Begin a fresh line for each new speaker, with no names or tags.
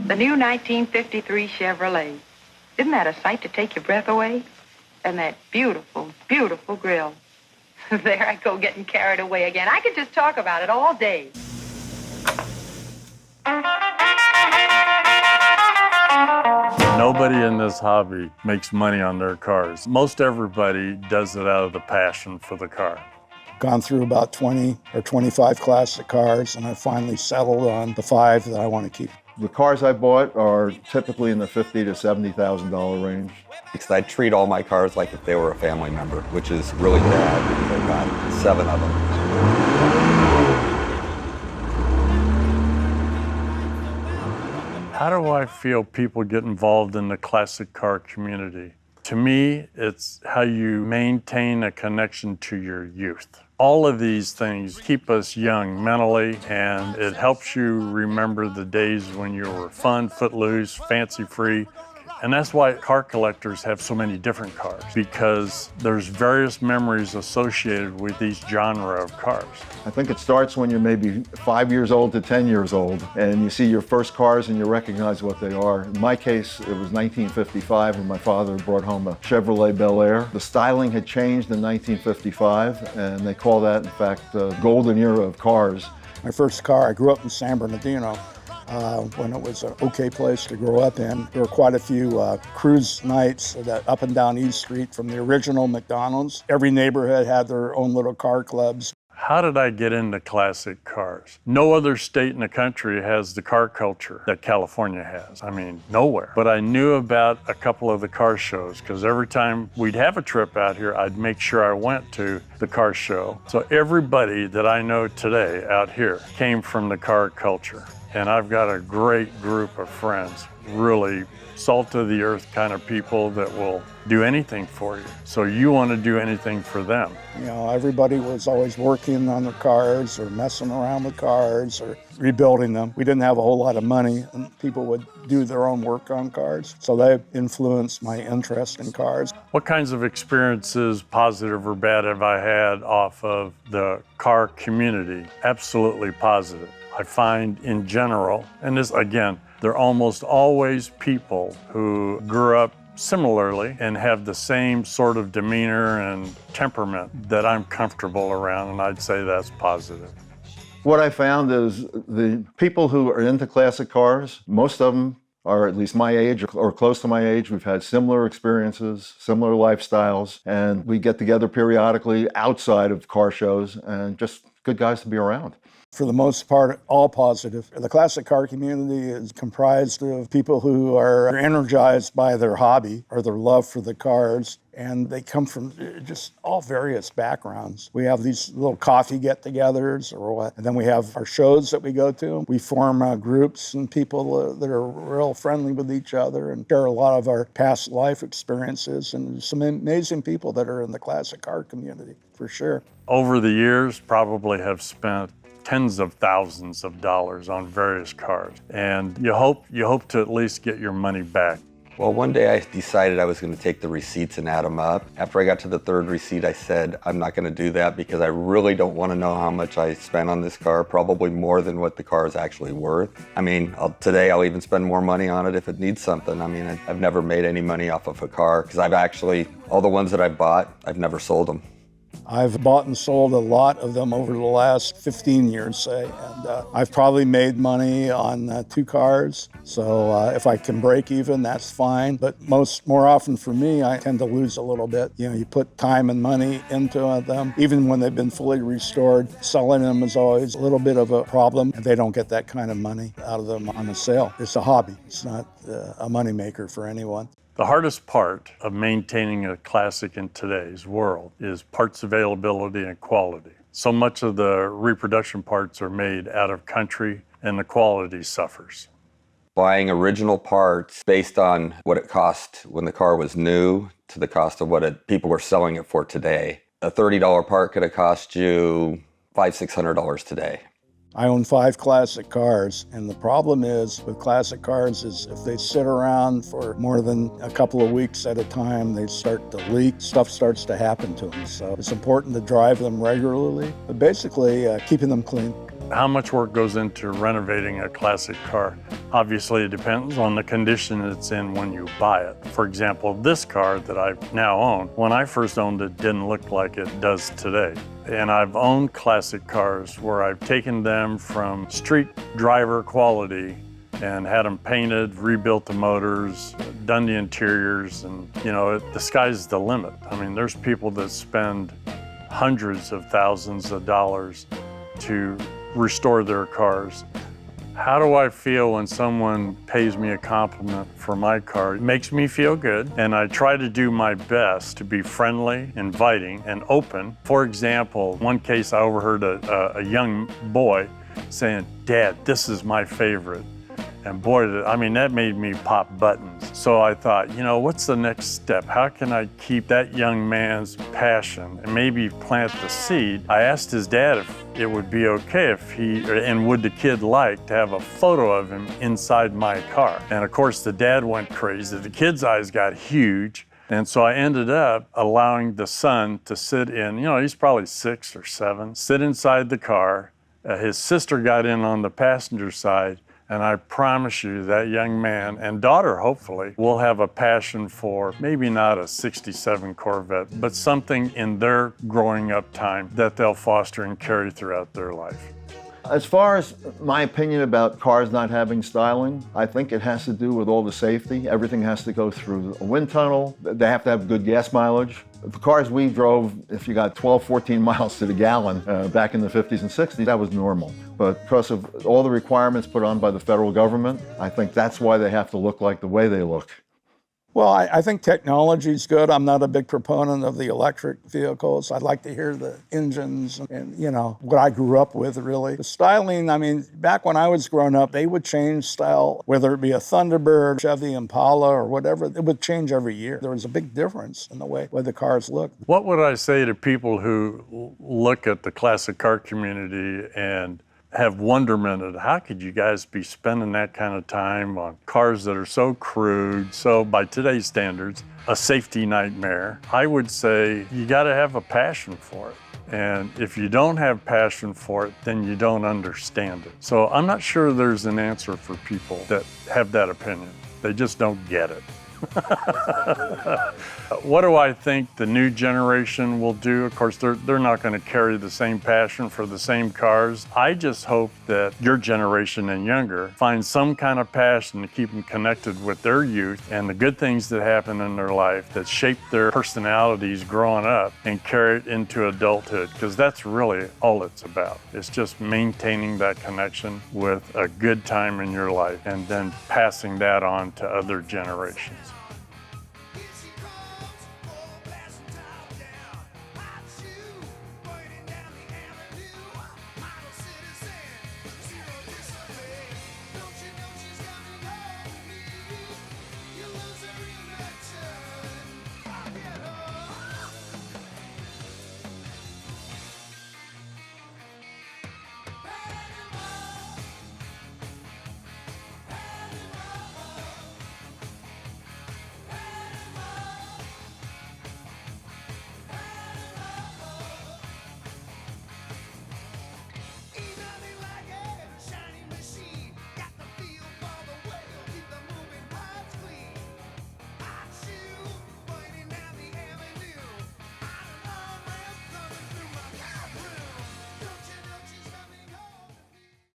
The new 1953 Chevrolet. Isn't that a sight to take your breath away? And that beautiful, beautiful grill. There I go getting carried away again. I could just talk about it all day.
Nobody in this hobby makes money on their cars. Most everybody does it out of the passion for the car.
Gone through about 20 or 25 classic cars, and I finally settled on the 5 that I want to keep.
The cars I bought are typically in the $50,000 to $70,000 range.
Because I treat all my cars like if they were a family member, which is really bad because I've got 7 of them.
How do I feel people get involved in the classic car community? To me, it's how you maintain a connection to your youth. All of these things keep us young mentally, and it helps you remember the days when you were fun, footloose, fancy-free. And that's why car collectors have so many different cars, because there's various memories associated with each genre of cars.
I think it starts when you're maybe 5 years old to 10 years old, and you see your first cars and you recognize what they are. In my case, it was 1955 when my father brought home a Chevrolet Bel Air. The styling had changed in 1955, and they call that, in fact, the golden era of cars.
My first car, I grew up in San Bernardino. When it was an okay place to grow up in. There were quite a few cruise nights that up and down East Street from the original McDonald's. Every neighborhood had their own little car clubs.
How did I get into classic cars? No other state in the country has the car culture that California has. I mean, nowhere. But I knew about a couple of the car shows because every time we'd have a trip out here, I'd make sure I went to the car show. So everybody that I know today out here came from the car culture. And I've got a great group of friends, really salt of the earth kind of people that will do anything for you. So you want to do anything for them.
You know, everybody was always working on their cars or messing around with cars or rebuilding them. We didn't have a whole lot of money, and people would do their own work on cars. So they influenced my interest in cars.
What kinds of experiences, positive or bad, have I had off of the car community? Absolutely positive. I find in general, and this again, they're almost always people who grew up similarly and have the same sort of demeanor and temperament that I'm comfortable around, and I'd say that's positive.
What I found is the people who are into classic cars, most of them are at least my age or close to my age. We've had similar experiences, similar lifestyles, and we get together periodically outside of car shows and just good guys to be around.
For the most part, all positive. The classic car community is comprised of people who are energized by their hobby or their love for the cars, and they come from just all various backgrounds. We have these little coffee get-togethers or what, and then we have our shows that we go to. We form groups and people that are real friendly with each other and share a lot of our past life experiences, and there's some amazing people that are in the classic car community, for sure.
Over the years, probably have spent tens of thousands of dollars on various cars, and you hope to at least get your money back.
Well, one day I decided I was going to take the receipts and add them up. After I got to the 3rd receipt, I said, I'm not going to do that because I really don't want to know how much I spent on this car, probably more than what the car is actually worth. I mean, today I'll even spend more money on it if it needs something. I mean, I've never made any money off of a car because all the ones that I bought, I've never sold them.
I've bought and sold a lot of them over the last 15 years, say, and I've probably made money on 2 cars. So if I can break even, that's fine. But more often for me, I tend to lose a little bit. You know, you put time and money into them. Even when they've been fully restored, selling them is always a little bit of a problem, and they don't get that kind of money out of them on a sale. It's a hobby. It's not a moneymaker for anyone.
The hardest part of maintaining a classic in today's world is parts availability and quality. So much of the reproduction parts are made out of country and the quality suffers.
Buying original parts based on what it cost when the car was new to the cost of what people were selling it for today. A $30 part could have cost you $500-600 today.
I own 5 classic cars, and the problem is with classic cars is if they sit around for more than a couple of weeks at a time, they start to leak. Stuff starts to happen to them. So it's important to drive them regularly, but basically keeping them clean.
How much work goes into renovating a classic car? Obviously, it depends on the condition it's in when you buy it. For example, this car that I now own, when I first owned it, didn't look like it does today. And I've owned classic cars where I've taken them from street driver quality and had them painted, rebuilt the motors, done the interiors, and the sky's the limit. I mean, there's people that spend hundreds of thousands of dollars to restore their cars. How do I feel when someone pays me a compliment for my car? It makes me feel good, and I try to do my best to be friendly, inviting, and open. For example, one case I overheard a young boy saying, "Dad, this is my favorite." And boy, that made me pop buttons. So I thought, what's the next step? How can I keep that young man's passion and maybe plant the seed? I asked his dad if it would be okay and would the kid like to have a photo of him inside my car? And of course, the dad went crazy. The kid's eyes got huge. And so I ended up allowing the son to sit in, he's probably 6 or 7, sit inside the car. His sister got in on the passenger side. And I promise you that young man and daughter, hopefully, will have a passion for maybe not a 67 Corvette, but something in their growing up time that they'll foster and carry throughout their life.
As far as my opinion about cars not having styling, I think it has to do with all the safety. Everything has to go through a wind tunnel. They have to have good gas mileage. The cars we drove, if you got 12, 14 miles to the gallon back in the 50s and 60s, that was normal. But because of all the requirements put on by the federal government, I think that's why they have to look like the way they look.
Well, I think technology's good. I'm not a big proponent of the electric vehicles. I'd like to hear the engines and, what I grew up with, really. The styling, back when I was growing up, they would change style, whether it be a Thunderbird, Chevy Impala, or whatever. It would change every year. There was a big difference in the way the cars looked.
What would I say to people who look at the classic car community and have wonderment at how could you guys be spending that kind of time on cars that are so crude, so by today's standards, a safety nightmare? I would say you got to have a passion for it. And if you don't have passion for it, then you don't understand it. So I'm not sure there's an answer for people that have that opinion. They just don't get it. What do I think the new generation will do? Of course, they're not going to carry the same passion for the same cars. I just hope that your generation and younger find some kind of passion to keep them connected with their youth and the good things that happen in their life that shape their personalities growing up and carry it into adulthood, because that's really all it's about. It's just maintaining that connection with a good time in your life and then passing that on to other generations.